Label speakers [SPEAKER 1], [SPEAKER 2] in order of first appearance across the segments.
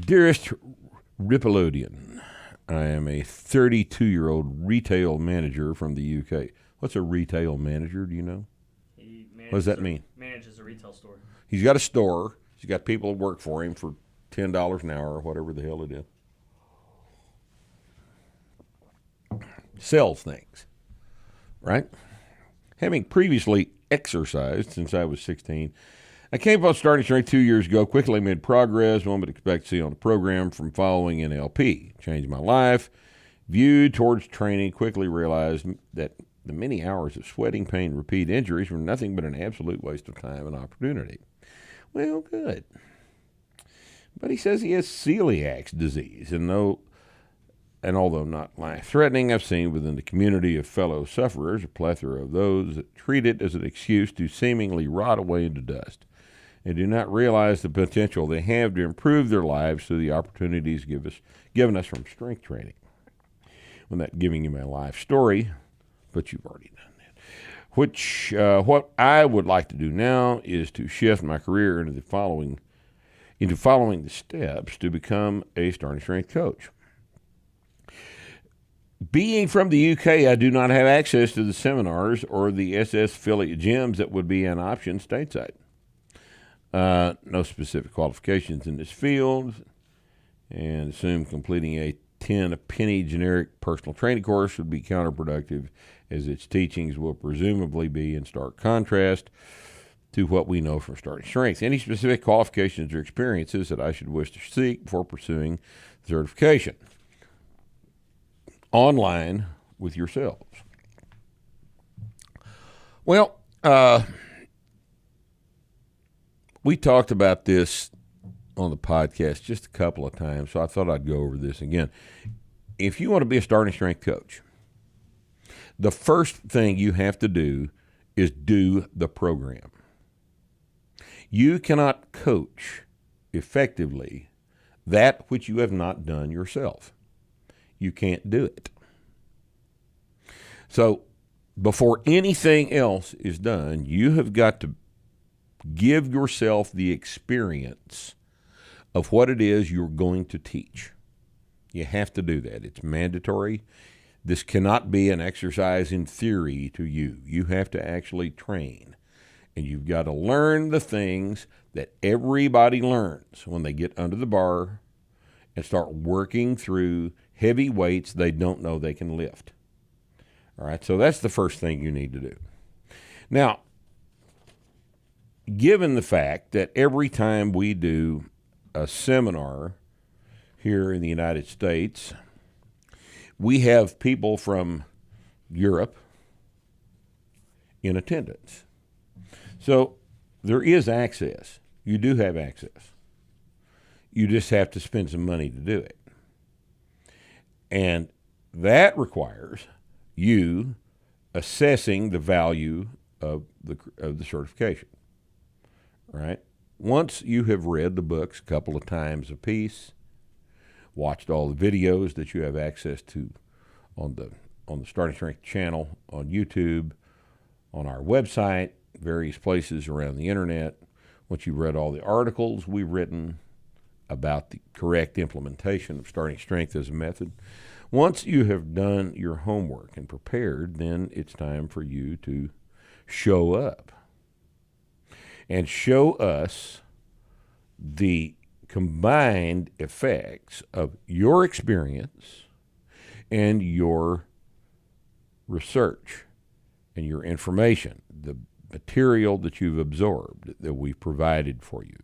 [SPEAKER 1] Dearest Ripolodian, I am a 32-year-old retail manager from the UK. What's a retail manager? Do you know? What does that mean?
[SPEAKER 2] Manages a retail store.
[SPEAKER 1] He's got a store. He's got people that work for him for $10 an hour or whatever the hell it is. Sells things, right? Having previously exercised since I was 16, I came upon starting strength 2 years ago, quickly made progress, one would expect to see on the program from following NLP. Changed my life, viewed towards training, quickly realized that the many hours of sweating, pain, repeat injuries were nothing but an absolute waste of time and opportunity. Well, good. But he says he has celiac disease, and although not life-threatening, I've seen within the community of fellow sufferers a plethora of those that treat it as an excuse to seemingly rot away into dust and do not realize the potential they have to improve their lives through the opportunities given us from strength training. I'm not giving you my life story, but you've already done that. What I would like to do now is to shift my career into following the steps to become a starting strength coach. Being from the UK, I do not have access to the seminars or the SS affiliate gyms that would be an option stateside. No specific qualifications in this field, and assume completing a 10-penny generic personal training course would be counterproductive, as its teachings will presumably be in stark contrast to what we know from starting strength. Any specific qualifications or experiences that I should wish to seek before pursuing certification? Online with yourselves. Well, we talked about this on the podcast just a couple of times, so I thought I'd go over this again. If you want to be a starting strength coach, the first thing you have to do is do the program. You cannot coach effectively that which you have not done yourself. You can't do it. So before anything else is done, you have got to give yourself the experience of what it is you're going to teach. You have to do that. It's mandatory. This cannot be an exercise in theory to you. You have to actually train. And you've got to learn the things that everybody learns when they get under the bar and start working through heavy weights they don't know they can lift. All right, so that's the first thing you need to do. Now, given the fact that every time we do a seminar here in the United States, we have people from Europe in attendance. So there is access. You do have access. You just have to spend some money to do it. And that requires you assessing the value of the certification. Right? Once you have read the books a couple of times apiece, watched all the videos that you have access to on the Starting Strength channel on YouTube, on our website, various places around the internet, once you've read all the articles we've written about the correct implementation of starting strength as a method, once you have done your homework and prepared, then it's time for you to show up and show us the combined effects of your experience and your research and your information, the material that you've absorbed that we've provided for you.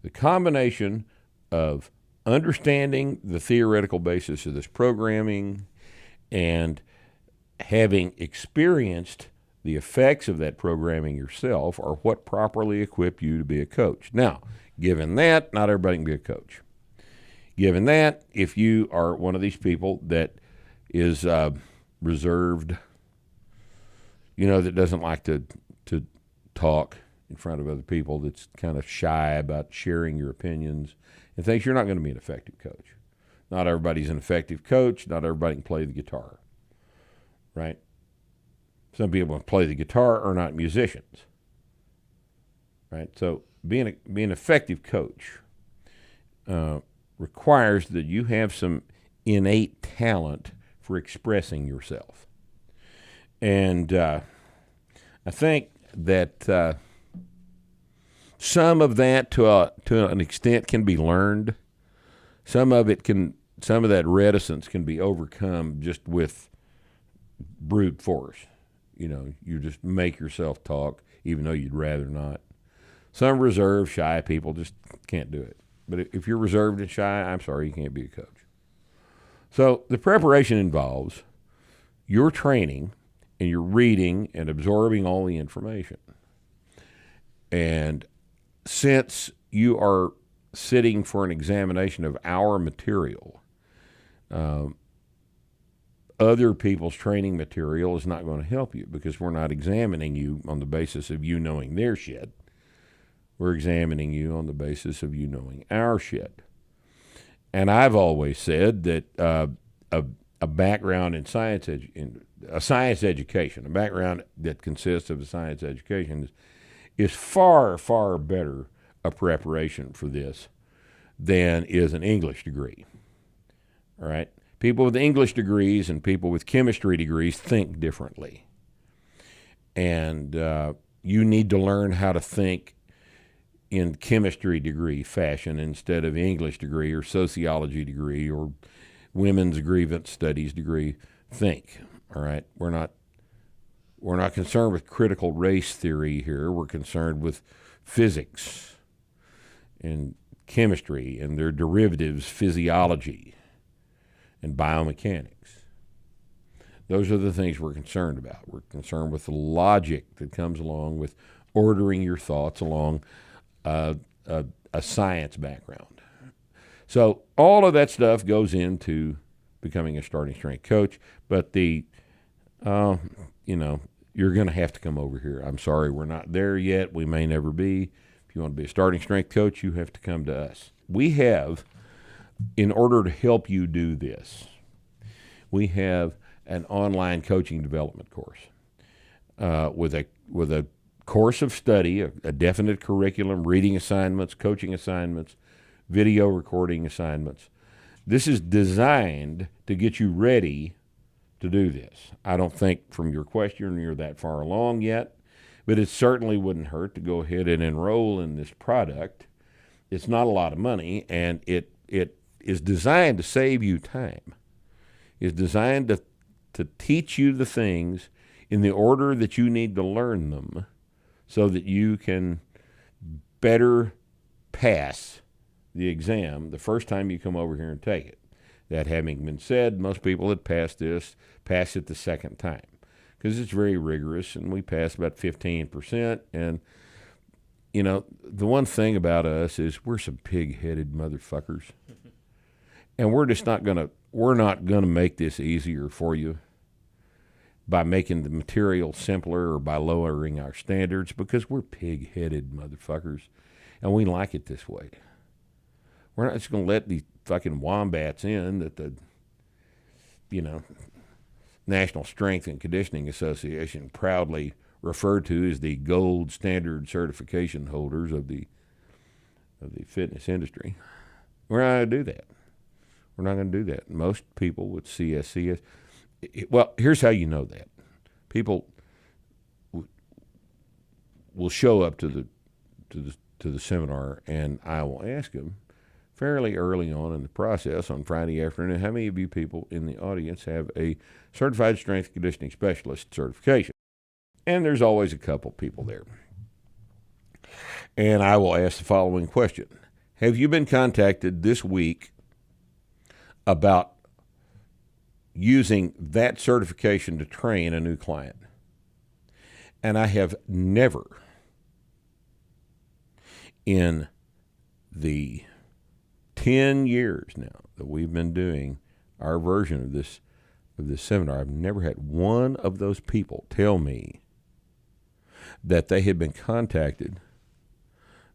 [SPEAKER 1] The combination of understanding the theoretical basis of this programming and having experienced the effects of that programming yourself are what properly equip you to be a coach. Now, given that, not everybody can be a coach. Given that, if you are one of these people that is reserved, that doesn't like to talk in front of other people, that's kind of shy about sharing your opinions and things, you're not going to be an effective coach. Not everybody's an effective coach. Not everybody can play the guitar, right? Some people who play the guitar are not musicians, right? So being an effective coach requires that you have some innate talent for expressing yourself. And I think that some of that to an extent can be learned. Some of that reticence can be overcome just with brute force. You just make yourself talk, even though you'd rather not. Some reserved, shy people just can't do it. But if you're reserved and shy, I'm sorry, you can't be a coach. So the preparation involves your training and your reading and absorbing all the information. And since you are sitting for an examination of our material, other people's training material is not going to help you because we're not examining you on the basis of you knowing their shit. We're examining you on the basis of you knowing our shit. And I've always said that a background in a science education, a background that consists of a science education is far, far better a preparation for this than is an English degree. All right? People with English degrees and people with chemistry degrees think differently. And you need to learn how to think in chemistry degree fashion instead of English degree or sociology degree or women's grievance studies degree. Think, all right? We're not concerned with critical race theory here. We're concerned with physics and chemistry and their derivatives, physiology and biomechanics. Those are the things we're concerned about. We're concerned with the logic that comes along with ordering your thoughts along a science background. So all of that stuff goes into becoming a starting strength coach, but you're going to have to come over here. I'm sorry, we're not there yet. We may never be. If you want to be a starting strength coach, you have to come to us. We have, in order to help you do this, we have an online coaching development course with a course of study, a definite curriculum, reading assignments, coaching assignments, video recording assignments. This is designed to get you ready to do this. I don't think from your question you're that far along yet, but it certainly wouldn't hurt to go ahead and enroll in this product. It's not a lot of money, and it is designed to save you time. It's designed to teach you the things in the order that you need to learn them so that you can better pass the exam the first time you come over here and take it. That having been said, most people that pass it the second time because it's very rigorous, and we pass about 15%. And, the one thing about us is we're some pig-headed motherfuckers. And we're not going to make this easier for you by making the material simpler or by lowering our standards because we're pig-headed motherfuckers, and we like it this way. We're not just going to let these fucking wombats in that the, National Strength and Conditioning Association proudly referred to as the gold standard certification holders of the fitness industry. We're not going to do that. We're not going to do that. Most people with CSCS, well, here's how you know that. People will show up to the seminar, and I will ask them fairly early on in the process on Friday afternoon, how many of you people in the audience have a certified strength conditioning specialist certification? And there's always a couple people there. And I will ask the following question. Have you been contacted this week about using that certification to train a new client? And I have never, in the 10 years now that we've been doing our version of this seminar, I've never had one of those people tell me that they had been contacted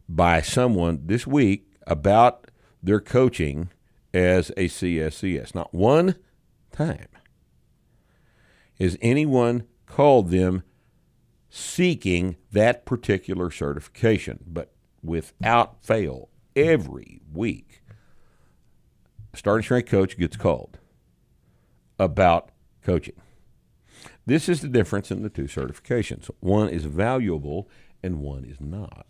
[SPEAKER 1] by someone this week about their coaching as a CSCS. Not one time has anyone called them seeking that particular certification, but without fail, every week, starting strength coach gets called about coaching. This is the difference in the two certifications. One is valuable and one is not.